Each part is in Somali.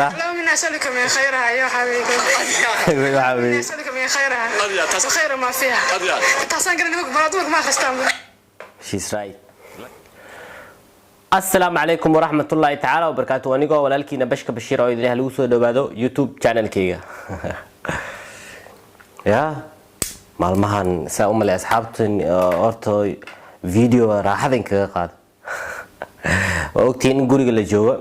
لو من أسألك من خيرها يا حبيبي من أسألك من خيرها وخير ما فيها تصان قرن نمك برادوك ما خستان she's right. السلام عليكم ورحمة الله تعالى وبركاته. ونيجو ولكن بشك بشير عيد له لوسو دوبادو يوتيوب channel كيا. يا مالمهن سأقوم لأصحابتي أرتو فيديو راح ذنك قاد. وقتين نقول اللي جوا.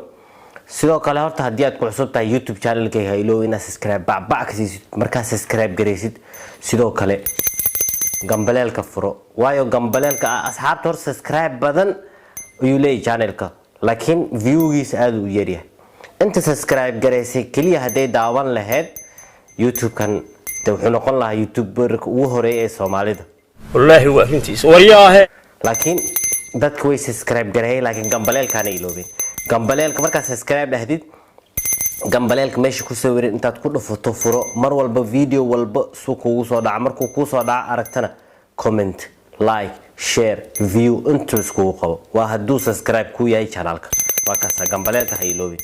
sidoo kale horta hadii aad ku cusub tahay YouTube channel-kayga ilo ina subscribe bac siisid marka subscribe gareysid sidoo kale gambaleelka furo waayo gambaleelka asxaabta hor subscribe badan ayuu leeyahay channel-ka laakiin view-giisa aad u yar yahay inta subscribe gareysay kaliya haday daawan lahayd YouTube-kan wuxuu noqon lahaa YouTuber-ka ugu horeeyay ee Soomaalida wallahi waa intiis wariyaahe laakiin dadku way subscribe gareeyay laakiin gambaleelkaana iloobeen gambaleelka marka subscribe dhahdid gambaleelka meesha ku soo wareer intaad ku dhufato furo mar walba video walba soo kugu soo dhaca markuu ku soo dhaca aragtana comment like share view inta isku qabo waa haduu subscribe ku yahay channelka waa kaasa gambaleelka ha iloobin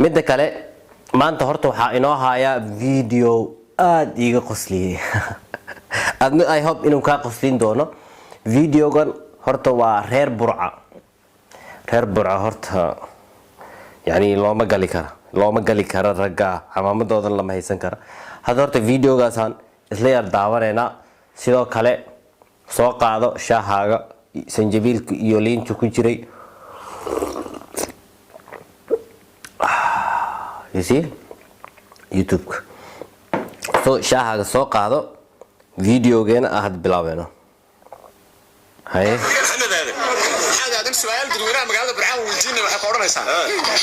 mid kale maanta horta waxa inoo haya video aad iga qosliyay I hope inuu ka qoslin doono videogan horta waa reer burca horta yani looma gali kara raga amaamadoodan lama haysan kara hada horta videogaasan isla yar daawaneena sidoo kale soo qaado shaahaaga sanjabiilka iyo liinta ku jiray you see YouTube so shaahaaga soo qaado videogeena ahad bilaabeno hay سؤال دكتور مقالة برعان وجينا وحقورنا إنسان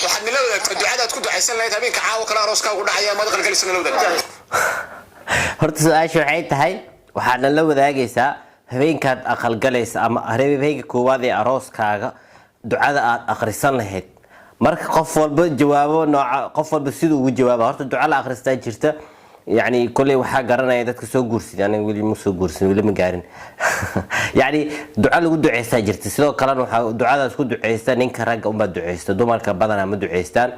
واحد من لودك الدعاء تكون دعاء سنة هذين كعاو كلا روسكا ولا حياة ما دخل كل سنة لودك هرت سؤال شو حيت هاي وحنا لو ذاقيسا هبين كانت أقل جلس أما هربي بهيك كوادي روسكا دعاء أخرسان لهيت مرك قفل بجوابه نوع قفل بسيد وجوابه هرت الدعاء أخرستان جرته يعني كل واحد قرنا يدك سو جورس يعني ولا مو سو جورس ولا مقارن يعني دعاء لو دعيستا جرت sidoo kale waxa ducada isku duceystaan ninka rag uma duceysto dumarka badan ma duceystaan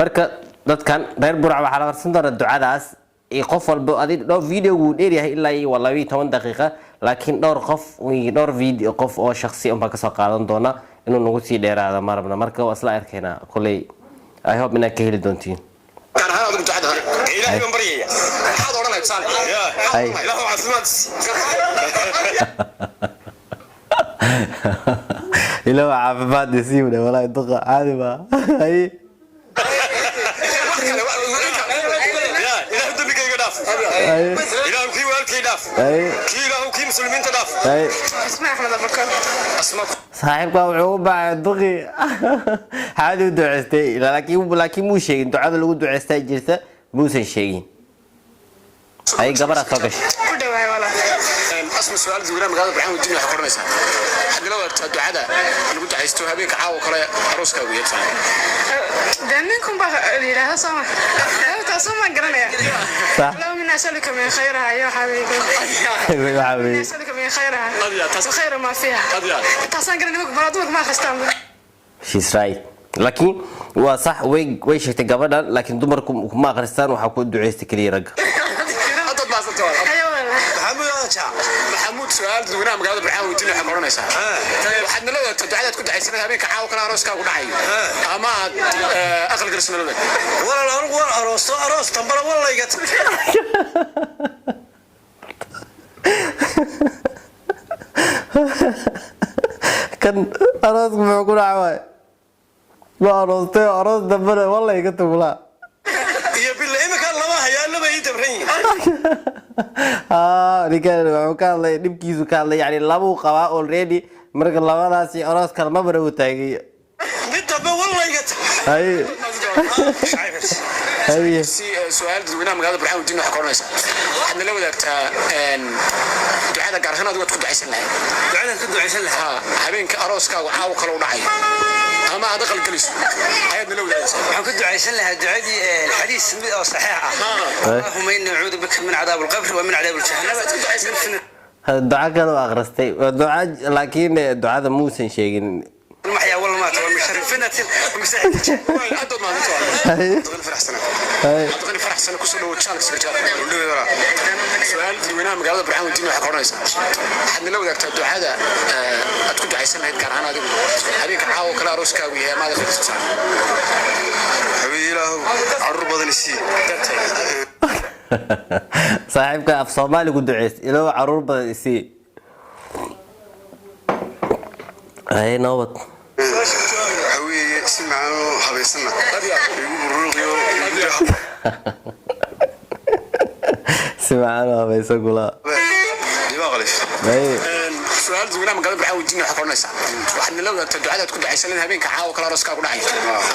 marka dadkan reer burca waxa la qarsan doona ducadaas ee qof walba adii dhoo video uu dheeryahay ilaa 12 daqiiqo laakiin dhowr video qof oo shakhsi ah ka soo qaadan doona inuu nagu sii dheeraado marabna marka waa isla arkayna kulay I hope inaa ka heli doontiin كان هذا ضد عدها إلهي من برية هذا ورنا يتصالح لا هو عثمان إلا هو عفبات يسيبنا ولا يدقى عادي ما هاي إلهي دمك يقداف إلهي كي والكي داف كي إلهي كي مسلمين تداف اسمع أحمد أبكر اسمع صاحبك وعوبة دقي هذا دعستي لكن مو شيء دعاء لو دعستي جلسة مو شيء هاي قبل أتوقش اسم السؤال دكتور مقالة برعان وجينا حقورنا إنسان حد لو الدعاء ده اللي قلت عايزتو هبيك عاو كلا روسكا ويتصالح دنكم بقى سما تسمع قرنيا لو من أسألك من خيرها يا حبيبي من أسألك من خيرها وخير ما فيها تصان قرن نمك برادوك ما خستان she's right لكن وصح وي شفتي قبل لكن دمركم ما خرستان وحكون دعيستي كلي رجع محمود سؤال دكتور مقالة برعان وجينا حقورنا إنسان واحد من لودك الدعاء تكون دعاء سنة هبين كعاو كلا روسكا ولا حياة أما أقل كل سنة لودك ولا أروس تنبلا والله يقت كان أروس معقول عواي ما أروس دبنا والله يقت ولا يا بالله إما كان الله يا الله ما يتبرين رجال وكان الله نبكيزو كان الله يعني لابو قوا already مرق الله ناسي أروس كان ما بروه تاجي نتبه والله يقت هاي سؤال دكتور مقالة برعان وجينا حقورنا إنسان حنا لو ذاك دعاء قارهنا دوت كنت عايزين لها دعاء كنت عايزين لها هبين كأروسكا وعاو كلا ودعي أما هذا قل كلش حياتنا لو ذاك كنت عايزين لها دعاء الحديث صحيح اللهم إني أعوذ بك من عذاب القبر ومن عذاب الجحيم الدعاء كانوا أغرستي الدعاء لكن الدعاء مو سن شيء المحيا والمات والمشرفنة ومساعدة تقول فرح سنة تقني فرح سنة كسر وتشالك سكرتير سؤال دوينا مقالة برحان ودين وحكورنيسا حد لو ذاك الدعاء أتكون عايزين هيد كان أنا هذيك عاو كلا روسكا ويا ماذا في السنة حبيبي له عرب بدل السي صاحبك في صومالي قد عيس إلى عرور بدسي هاي نوبت حبيبي سمعنا حبيسنا سمعنا بيس أقوله سؤال زوجنا مقالة برحان ودين وحكورنيسا وحنا لو ذاك الدعاء تكون عايزين هبين كعاو كلا روسكا ولا عايز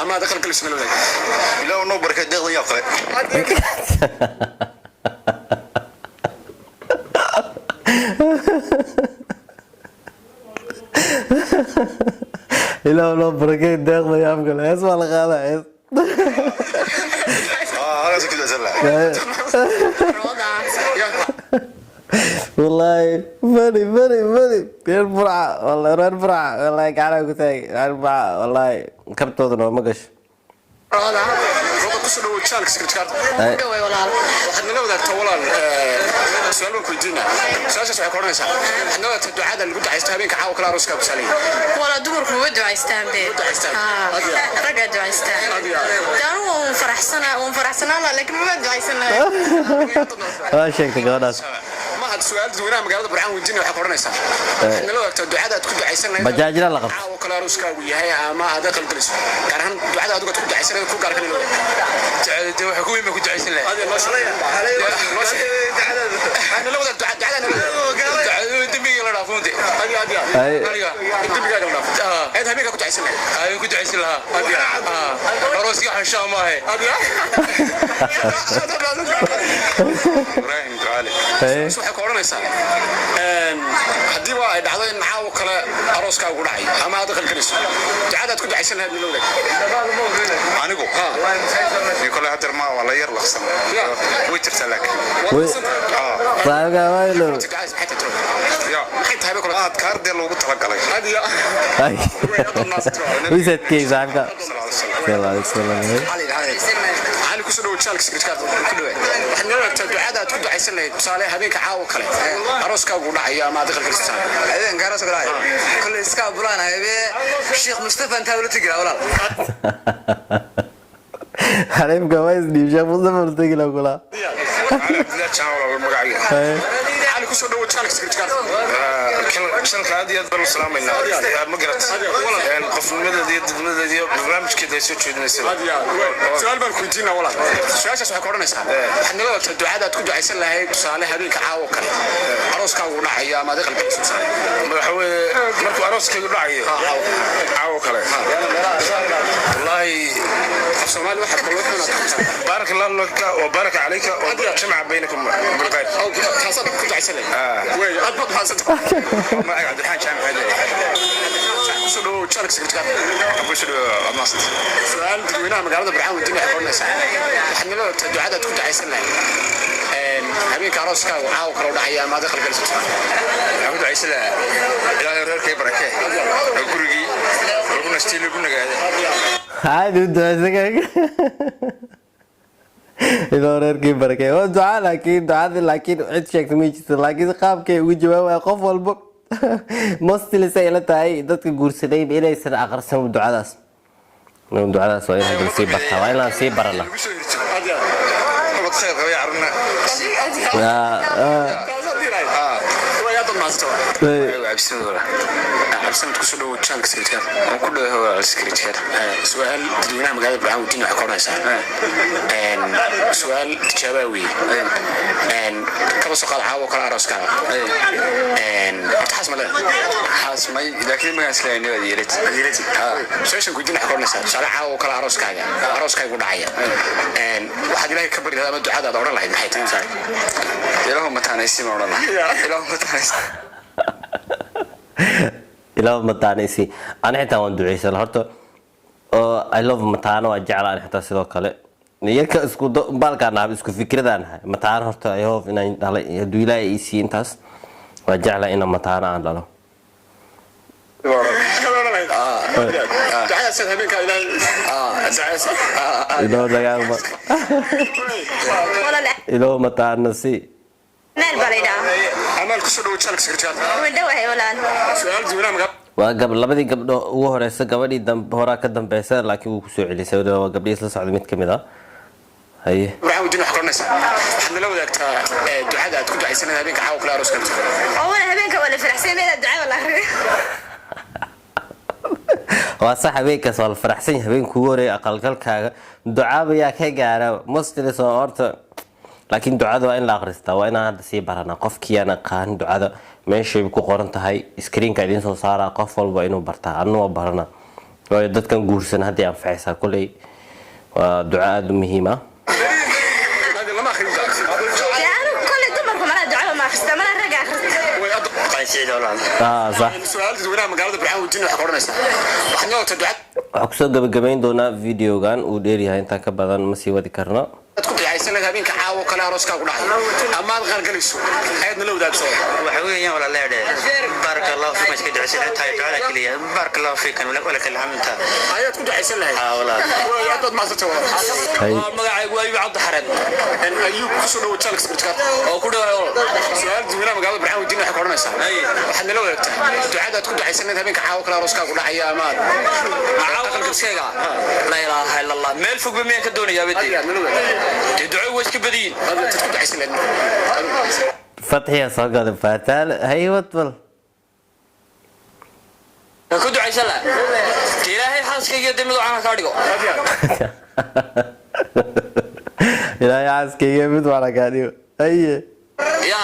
أما دخل كل سنة لولا لو نوبر كده ضيق يقرأ إلا لو بركيت داخل يا أمك لا يسمع لك هذا هذا كده زلة والله فني البرعة والله ران برعة والله قاعد أقول البرعة والله كبت وضنا ما قش روبا كسر وتشالك سكرتير وحنا لو ذاك تولال سؤال كويدينا سؤال شو حكورنيسا حنا لو ذاك الدعاء اللي قد عايز هبين كعاو كلا روسكا بسالي ولا دمرك ودو عايستان بيه رجع دو عايستان كانوا فرح سنة لا لكن ما بدو عايستان ما شكت قادس ما هذا سؤال زوجنا مقالة برحان ودين وحكورنيسا حنا لو ذاك الدعاء تكون عايزين بجاجنا لقب عاو كلا روسكا ويا ما هذا دخل كل سنة كان هم الدعاء تكون عايزين كل قارك اللي تعال حكومي ما كنت عايزين له أنا لو الدعاء أنا دمي لا رافونتي هذه دمي قاعد وناف هذا هبيك كنت عايزين هاي كنت عايزين لها روسي حشام ما هي إبراهيم تعالى شو حكورنيسا هدي واحد هذا نعاو كلا أروسكا وقرعي أما هذا خل كنيس دعاء كنت عايزين هذا اللي أنا جو يقول هذا ما ولا يرلخ سنة ويترسلك صاحبك ما يلو حتى تروح يا حتى هبيك ما تكار دي لو بترجع لك هذه هاي ويزت كيف صاحبك صلى الله عليه وسلم أنا كسر وتشالك سكرتير كله إحنا لو الدعاء تكون عايزين له صالح هبيك عاو كلا أروسكا وقرعي ما دخل كل سنة هذين كارس قراي كل إسكاب برانا هبي الشيخ مصطفى أنت ولا تقرأ ولا حريم كويس دي شاف مصطفى تقول أقولها لا تعاون المقاعد أنا كسر وتشالك سكرتير شنك هذه أدبر السلام إلنا مقرأت يعني قفل مدى برنامج كده يسوي شيء نسوي سؤال بالكويتين ولا سؤال شو حكورنيسا إحنا لو الدعاء تكون عايزين له صالح هبيك عاو كلا أروسكا وقرعي ما دخل كل سنة حوي مركو أروسكا وقرعي عاو كلا والله الصومال واحد بارك الله لك وبارك عليك وجمع بينكم بالخير أو خاصة كنت عايزين وين أضبط خاصة ما عبد الحان جامع هذا سلو تشارك سكرتير أبو سلو الناصر سؤال دوينا مقالة برحان ودين حكورنيسا إحنا لو الدعاء كنت عايزين له هبيك أروسكا وعاو كلا ودعيا ما دخل كل سنة كنت عايز له إلى رأيك بركة أقولي أقول نستيل أقول نجاهد عادي ودعاء إذا رأيك بركة هو دعاء لكن عد شيء تميج لكن قام كي وجوه وقف والبق مستل سيلته هاي ضد الجورسلي بإله يصير أقرسم الدعاء داس من الدعاء داس وإله نسيب بحث وإله نسيب برنا خير يا عرنا عبسنا تكسر وتشانك سكرتير وكله هو سكرتير سؤال تدوينها مقالة برحان ودين وحكورنيسا سؤال تجابوي كبسو قال عاو كلا أروسكا حاسم له حاسم لكن ما أسلم نودي يريت سؤال كودين حكورنيسا سؤال عاو كلا أروسكا يقول عيا واحد إلهي كبر هذا ما الدعاء هذا ورا لحد حيت إلههم متانيسي ما ورنا إلههم متانيسي إلى متانيسي أنا حتى وان دعيس الهرتو I love متانو أجعل أنا حتى سيدو كله يك اسكو بالكان اسكو فكردان متان هرتو I hope إن دويلا يسي انتاس وأجعل إن متانا عندنا ducada sida habeenka إلو دقاقبا إلو متاعنا سي meel balida amal ku soo dhaw channel secretary wadaway walaan su'aal diiwaan maga waa labadii gabdho ugu horeysa gabadhii horaa ka dambeysay laakiin wuu ku soo celisay waa gabdhii isla socday mid kamid ah haye waxaan diin wax qoranaysaa waxaad la wadaagtaa ducada aad ku ducaysanay habeenka xaw kala aroos karto oo wala habeenka wala faraxsan meela ducada wala akhriyo waa sax habeenkaas waa la faraxsan yahay habeenku ugu horeeyay aqalgalkaaga ducaaba yaa ka gaara mostly soo horta laakiin ducada waa in la akhristaa waa inaan hadda sii baranaa qofkii aan aqaan ducada meeshay ku qoran tahay screenka idin soo saaraa qof walba inuu bartaa anuu barana waayo dadkan guursan haddii anfacaysaa kuley waa duco aad u muhiim ah صح waxaan kusoo gabagabayn doonaa videogan uu dheeryahay intaan ka badan ma sii wadi karno ku ducaysanay habeenka caawo kale arooska ku dhacay ama aad qalgalayso ayadna la wadaagso waxa weeyaan wala leeyahay barakallahu fiik iska ducaysan tahay ducada kaliya barakallahu fiik wala kala hamta ayad ku ducaysan lahayd wala waa dad ma sabto magacaygu waa Cabdi Xareed in ayuu ku soo dhaw channel secretary oo ku dhawayo su'aal diiwaan magaalada Barxaan wadiin wax qoranaysa waxaad la wadaagtaa ducada aad ku ducaysanay habeenka caawo kale arooska ku dhacay ama aqalgalkayga la ilaaha illa allah meel fog baan ka doonayaa badii duco way iska badiyeen dad ku ducaysanay فتحي صقر فتال هي وطل ku ducaysan la ilaahay xaaskayga dimido aan ka dhigo ilaahay xaaskayga mid wala ka dhigo aye ya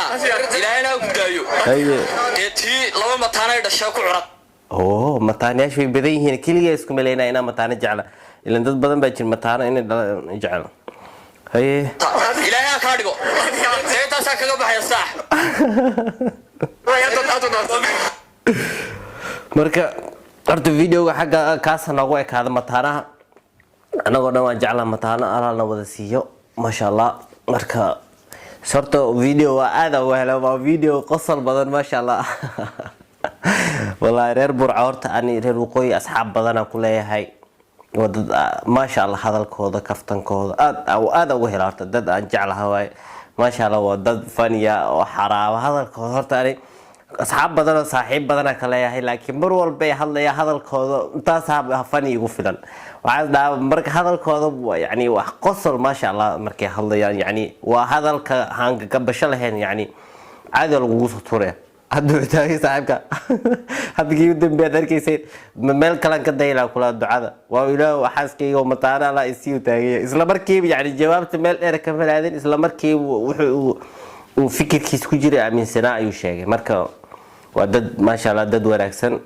ilaahay na ku daayo aye tii laba mataanay dhashay ku curad oo mataanayash way badan yihiin kaliya isku maleynaa inaa mataana jecla ilaan dad badan baa jir mataana inay jecel haye ilaahay ka dhigo taas kaga baxay saax marka horta videoga xagga kaas nagu ekaada mataanaha anagoo dhan waan jeclaa mataana alaalna wada siiyo masha Allah marka sorto video waa aad u helo waa video qosol badan masha Allah والله reer burca horta ani reer waqooyi asxaab badan aan ku leeyahay wadad maasha Allah hadalkooda kaftankooda aad ugu helo horta dad aan jeclahay way maasha Allah waa dad faniya oo xaraaba hadalkooda horta ani asxaab badan oo saaxiib badan aan ka leeyahay laakiin mar walba ay hadlayaan hadalkooda intaas fani igu filan waxaa marka hadalkooda yani wax qosol maasha Allah markay hadlayaan yani waa hadalka hanga ka basho lahayn yani caadi lagu soo tuuray hadduu taagay saaxiibka hadii uu dambeeyay darkiisay meel kale ka dayla kula ducada waa ilaa waxaaskayga mataana la isii taagay isla markiiba yani jawaabta meel dheer ka falaadin isla markiiba wuxuu fikirkiis ku jiray aaminsanaa ayuu sheegay marka waa dad maasha Allah dad wanaagsan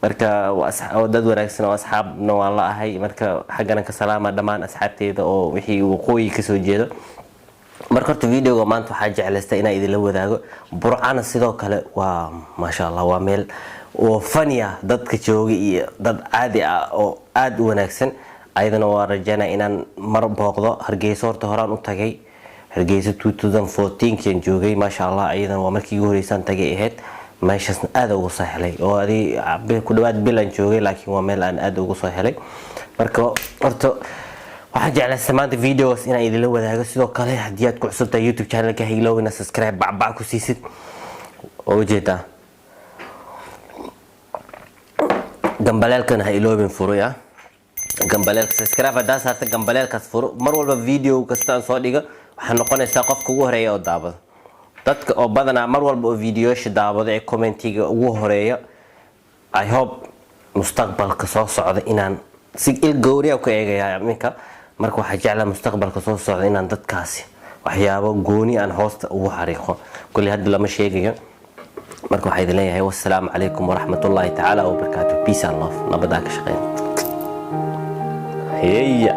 marka waa dad wanaagsan oo asxaabna waa la ahay marka xagana ka salaama dhamaan asxaabteeda oo wixii waqooyi ka soo jeedo marka horta videoga maanta waxaa jeclaystay inaan idin la wadaago burcana sidoo kale waa maasha Allah waa meel oo faniya dadka jooga iyo dad caadi ah oo aad u wanaagsan ayadana waa rajaynaa inaan mar booqdo Hargeysa horta horaan u tagay Hargeysa 2014 kan joogay maasha Allah ayadana waa markii ugu horeysay tagay ahayd meeshaas aad ugu soo helay oo ari ku dhawaad bilan joogay laakiin waa meel aan aad ugu soo helay marka horta waxaan jeclahay maanta videos inaan idin la wadaago sidoo kale haddii aad ku cusubtahay YouTube channelka hiilowina subscribe bacbac ku siisid oo jeeda gambaleelkan ha iloobin furo ya gambaleelka subscribe hadaa saarta gambaleelkaas furo mar walba video kasta aan soo dhigo waxaa noqonaysaa qofka ugu horeeya oo daawada dadka oo badanaa mar walba oo videoyasha daawada ee commentiga ugu horeeya I hope mustaqbalka soo socda inaan si il gooriya ku eegayaa minka marka waxa jeclaa mustaqbalka soo socda inaan dadkaasi waxyaabo gooni aan hoosta ugu xariiqo kulli hadda lama sheegayo marka waxa idin leeyahay wassalaamu calaykum waraxmatullaahi tacaala wa barakaatuh peace and love nabada ka shaqeyn heeya